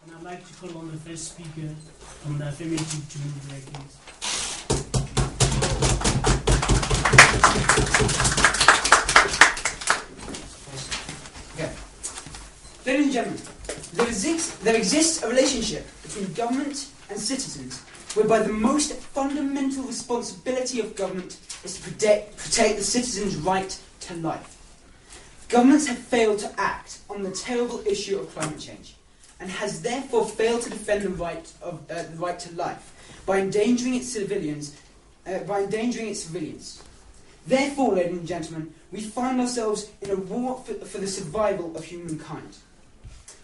And I'd like to call on the first speaker from the affirmative to move there, please. Okay. Ladies and gentlemen, there exists a relationship between government and citizens whereby the most fundamental responsibility of government is to protect the citizens' right to life. Governments have failed to act on the terrible issue of climate change and has therefore failed to defend the right to life by endangering its civilians. Therefore, ladies and gentlemen, we find ourselves in a war for the survival of humankind.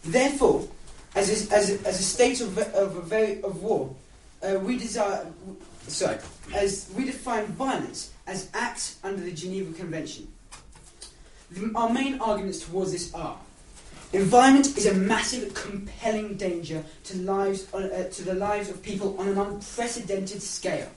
Therefore, as a state of war, we define violence as acts under the Geneva Convention. Our main arguments towards this are: environment is a massive, compelling danger to the lives of people on an unprecedented scale.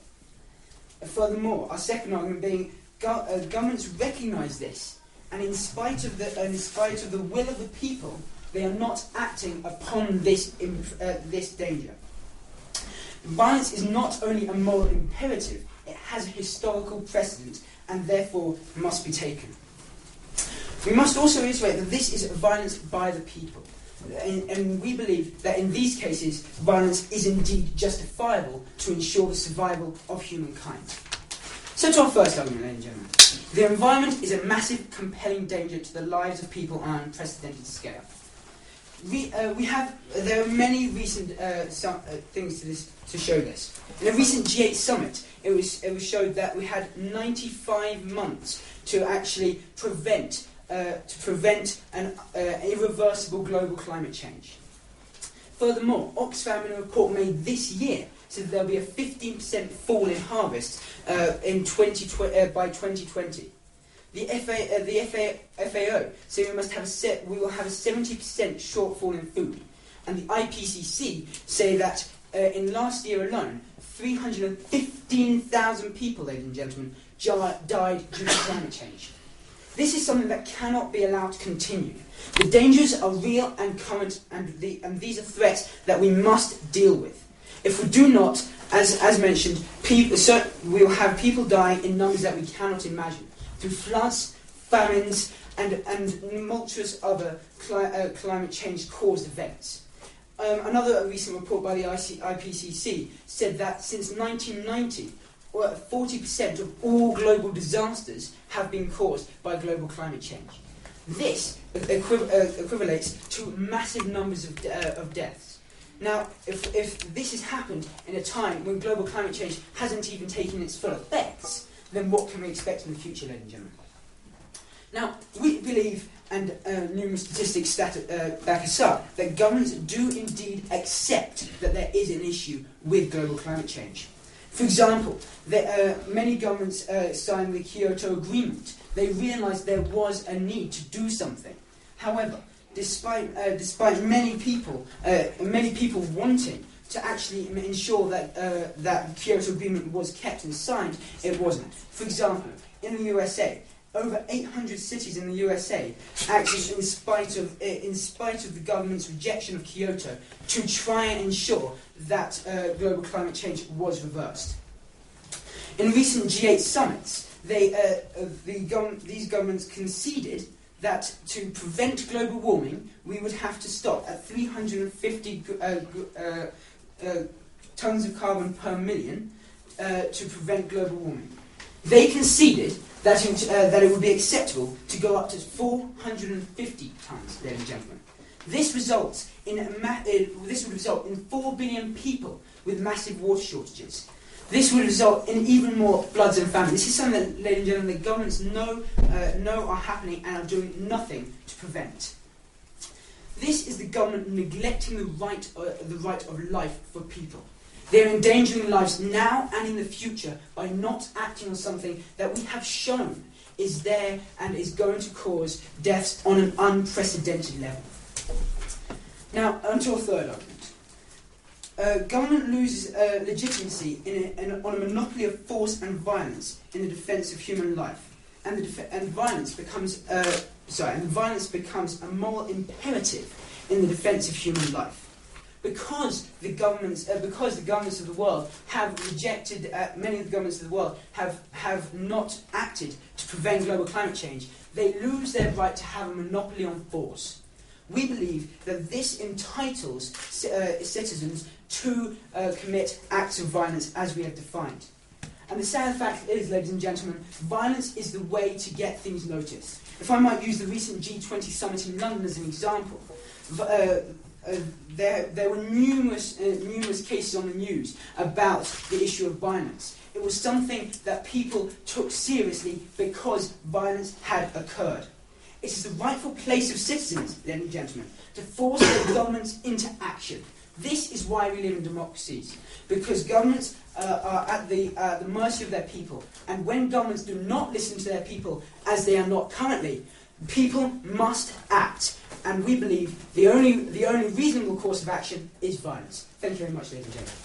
Furthermore, our second argument being governments recognise this, and in spite of the will of the people, they are not acting upon this danger. Violence is not only a moral imperative; it has a historical precedent, and therefore must be taken. We must also reiterate that this is violence by the people, and we believe that in these cases, violence is indeed justifiable to ensure the survival of humankind. So to our first argument, ladies and gentlemen. The environment is a massive, compelling danger to the lives of people on an unprecedented scale. There are many recent things to show this. In a recent G8 summit, it was showed that we had 95 months to actually prevent an irreversible global climate change. Furthermore, Oxfam in a report made this year said that there will be a 15% fall in harvest by 2020. The FAO said we will have a 70% shortfall in food, and the IPCC say that in last year alone, 315,000 people, ladies and gentlemen, died due to climate change. This is something that cannot be allowed to continue. The dangers are real and current, and these are threats that we must deal with. If we do not, as mentioned, we will have people dying in numbers that we cannot imagine, through floods, famines, and multiple other climate change-caused events. Another recent report by the IPCC said that since 1990, 40% of all global disasters have been caused by global climate change. This equivalates to massive numbers of deaths. Now, if this has happened in a time when global climate change hasn't even taken its full effects, then what can we expect in the future, ladies and gentlemen? Now, we believe, and numerous statistics back us up, that governments do indeed accept that there is an issue with global climate change. For example, many governments signed the Kyoto Agreement. They realised there was a need to do something. However, despite many people wanting to actually ensure that that Kyoto Agreement was kept and signed, it wasn't. For example, in the USA, over 800 cities in the USA, actually, in spite of the government's rejection of Kyoto, to try and ensure that global climate change was reversed. In recent G8 summits, these governments conceded that to prevent global warming, we would have to stop at 350 tons of carbon per million to prevent global warming. They conceded that it would be acceptable to go up to 450 tons, ladies and gentlemen. This would result in 4 billion people with massive water shortages. This would result in even more floods and famine. This is something that, ladies and gentlemen, the governments know are happening and are doing nothing to prevent. This is the government neglecting the right of life for people. They are endangering lives now and in the future by not acting on something that we have shown is there and is going to cause deaths on an unprecedented level. Now, on to our third argument. Government loses legitimacy on a monopoly of force and violence in the defence of human life, and violence becomes a moral imperative in the defence of human life. because the governments of the world have rejected, many of the governments of the world have not acted to prevent global climate change, they lose their right to have a monopoly on force. We believe that this entitles citizens to commit acts of violence as we have defined. And the sad fact is, ladies and gentlemen, violence is the way to get things noticed. If I might use the recent G20 summit in London as an example, there were numerous cases on the news about the issue of violence. It was something that people took seriously because violence had occurred. It is the rightful place of citizens, ladies and gentlemen, to force their governments into action. This is why we live in democracies, because governments are at the mercy of their people, and when governments do not listen to their people, as they are not currently, people must act. And we believe the only reasonable course of action is violence. Thank you very much, ladies and gentlemen.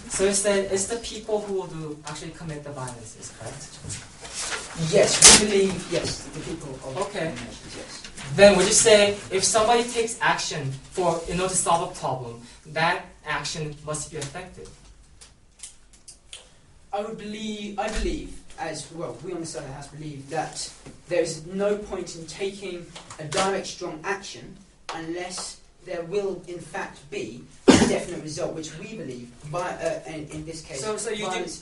So it's the people who do actually commit the violence, is correct? Yes, we believe, yes, the people of Okay. the nations, yes. Then would you say if somebody takes action in order to solve a problem, that action must be effective? I believe, as well, we on the side of the House believe that there is no point in taking a direct, strong action unless there will, in fact, be a definite result, which we believe, in this case, violence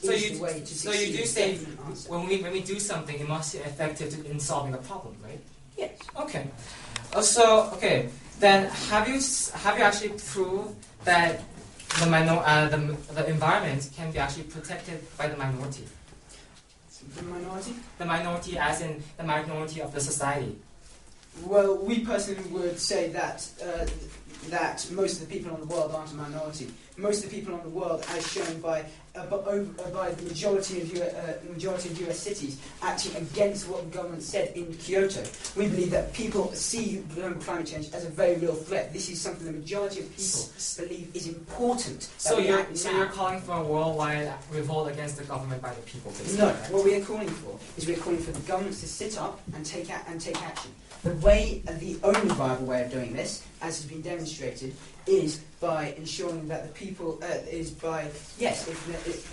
is the way to succeed. So you do say definite answer. when we do something, it must be effective in solving a problem, right? Yes. Okay. Then have you actually proved that the environment can be actually protected by the minority? The minority? The minority, as in the minority of the society. Well, we personally would say that that most of the people in the world aren't a minority. Most of the people in the world, as shown by the majority of US cities, acting against what the government said in Kyoto. We believe that people see global climate change as a very real threat. This is something the majority of people believe is important. So you're calling for a worldwide revolt against the government by the people, basically? No. Right? What we are calling for is we're calling for the governments to sit up and take action. The only viable way of doing this, as has been demonstrated, is by ensuring that the people, if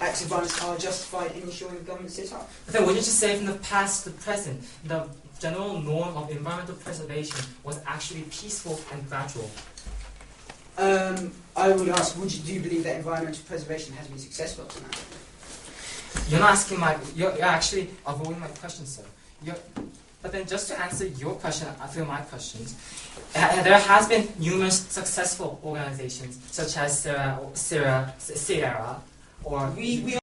acts of violence are justified in ensuring the government sits up. But then would you just say from the past to the present, the general norm of environmental preservation was actually peaceful and gradual? I would ask, do you believe that environmental preservation has been successful up to now? You're not asking you're actually avoiding my question, sir. But then just to answer your question, through my questions, there has been numerous successful organizations, such as Sierra, or... We